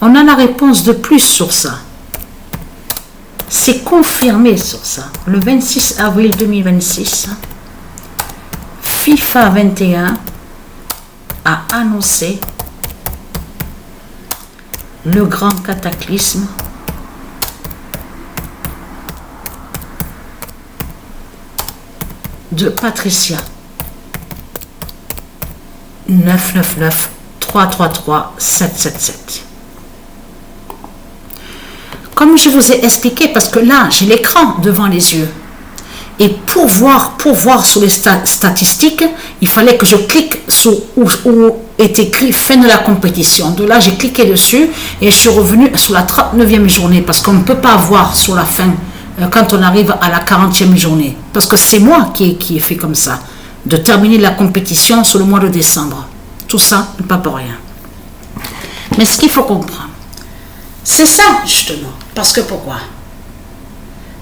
On a la réponse de plus sur ça. C'est confirmé sur ça. Le 26 avril 2026, FIFA 21 a annoncé le grand cataclysme de Patricia. 999 333 777. Comme je vous ai expliqué, parce que là, j'ai l'écran devant les yeux. Et pour voir sur les statistiques, il fallait que je clique sur où est écrit fin de la compétition. De là, j'ai cliqué dessus et je suis revenu sur la 39e journée parce qu'on ne peut pas voir sur la fin quand on arrive à la 40e journée. Parce que c'est moi qui ai fait comme ça, de terminer la compétition sur le mois de décembre. Tout ça, pas pour rien. Mais ce qu'il faut comprendre, c'est ça justement. Parce que pourquoi?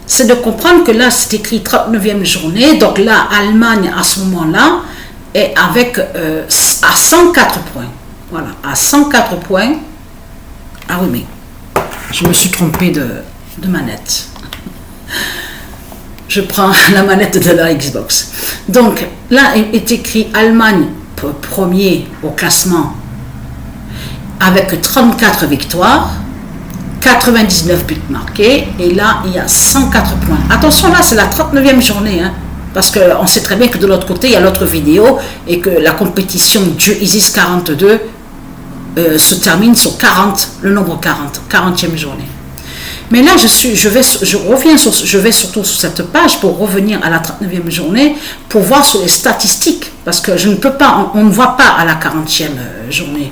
C'est de comprendre que là, c'est écrit 39e journée. Donc là, Allemagne, à ce moment-là, est avec à 104 points. Voilà, à 104 points. Ah oui, mais je me suis trompée de manette. Je prends la manette de la Xbox. Donc là, il est écrit Allemagne premier au classement avec 34 victoires. 99 buts marqués, et là il y a 104 points. Attention, là c'est la 39e journée, hein, parce qu'on sait très bien que de l'autre côté il y a l'autre vidéo et que la compétition du ISIS 42 se termine sur 40, le nombre 40e journée. Mais là je vais surtout sur cette page pour revenir à la 39e journée pour voir sur les statistiques, parce que je ne peux pas, on ne voit pas à la 40e journée.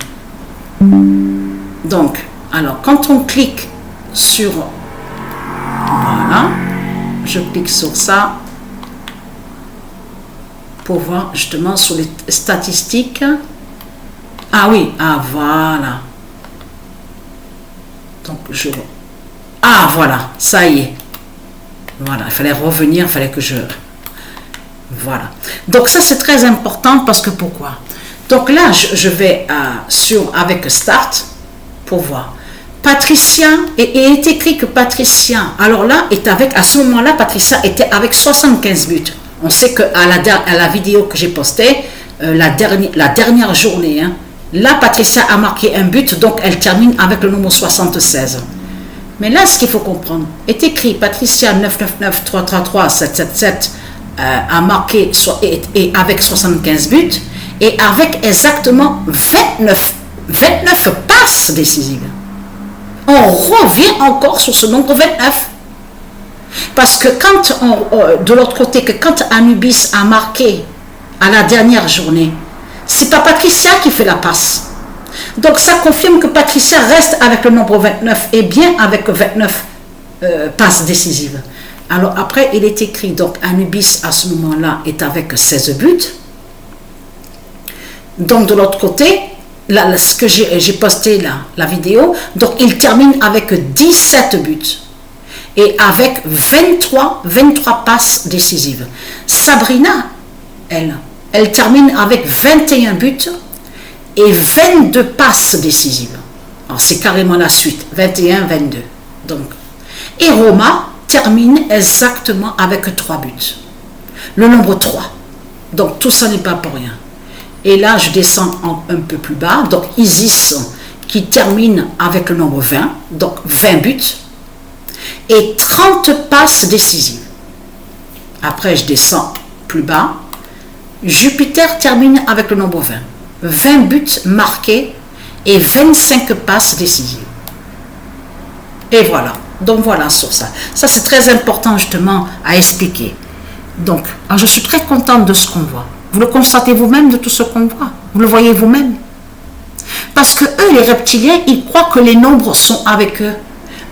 Donc alors, quand on clique sur, voilà, je clique sur ça pour voir justement sur les statistiques. Ah oui, ah voilà. Donc, ah voilà, ça y est. Voilà, il fallait revenir, il fallait que je... Voilà. Donc ça, c'est très important parce que pourquoi? Donc là, je vais avec Start pour voir. Patricia, et il est écrit que Patricia, alors là, à ce moment-là, Patricia était avec 75 buts. On sait qu'à la vidéo que j'ai postée, la dernière journée, hein, là, Patricia a marqué un but, donc elle termine avec le numéro 76. Mais là, ce qu'il faut comprendre, est écrit Patricia 999 333 777 a marqué et avec 75 buts, et avec exactement 29 passes décisives. On revient encore sur ce nombre 29. Parce que de l'autre côté, quand Anubis a marqué à la dernière journée, c'est pas Patricia qui fait la passe. Donc ça confirme que Patricia reste avec le nombre 29 et bien avec 29 passes décisives. Alors après, il est écrit, donc Anubis à ce moment-là est avec 16 buts. Donc de l'autre côté, là, ce que j'ai posté là, la vidéo, donc il termine avec 17 buts et avec 23 passes décisives. Sabrina, elle termine avec 21 buts et 22 passes décisives. Alors c'est carrément la suite, 21-22. Donc, et Roma termine exactement avec 3 buts. Le nombre 3. Donc tout ça n'est pas pour rien. Et là, je descends un peu plus bas. Donc, Isis qui termine avec le nombre 20. Donc, 20 buts. Et 30 passes décisives. Après, je descends plus bas. Jupiter termine avec le nombre 20. 20 buts marqués et 25 passes décisives. Et voilà. Donc, voilà sur ça. Ça, c'est très important justement à expliquer. Donc, alors, je suis très contente de ce qu'on voit. Vous le constatez vous-même de tout ce qu'on voit. Vous le voyez vous-même. Parce que eux, les reptiliens, ils croient que les nombres sont avec eux.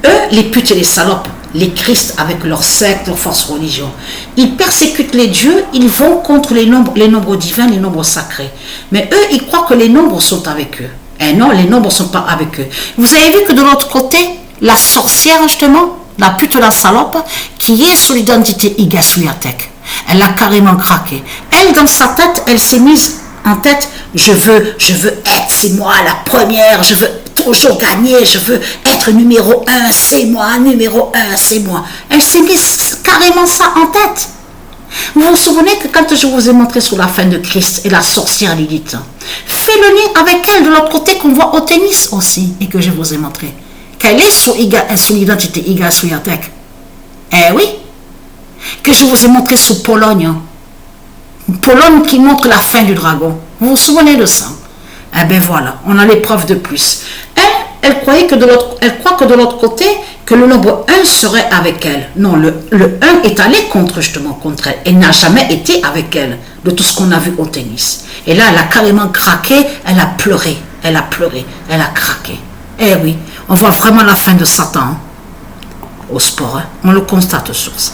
Eux, les putes et les salopes, les Christ avec leur secte, leur force religion. Ils persécutent les dieux, ils vont contre les nombres divins, les nombres sacrés. Mais eux, ils croient que les nombres sont avec eux. Et non, les nombres ne sont pas avec eux. Vous avez vu que de l'autre côté, la sorcière, justement, la pute, la salope, qui est sur l'identité Igasuliatek. Elle a carrément craqué. Elle, dans sa tête, elle s'est mise en tête, je veux être, c'est moi la première, je veux toujours gagner, je veux être numéro 1, c'est moi, numéro 1, c'est moi. Elle s'est mise carrément ça en tête. Vous vous souvenez que quand je vous ai montré sur la fin de Christ et la sorcière Lilith, fais le lien avec elle de l'autre côté qu'on voit au tennis aussi et que je vous ai montré. Quelle est son identité Iga Swiatek? Eh oui, que je vous ai montré sur Pologne. Pologne qui montre la fin du dragon. Vous vous souvenez de ça? Eh bien voilà, on a les preuves de plus. Elle croit que de l'autre côté, que le nombre 1 serait avec elle. Non, le 1 est allé justement contre elle. Elle n'a jamais été avec elle, de tout ce qu'on a vu au tennis. Et là, elle a carrément craqué, elle a pleuré, elle a craqué. Eh oui, on voit vraiment la fin de Satan au sport. Hein. On le constate sur ça.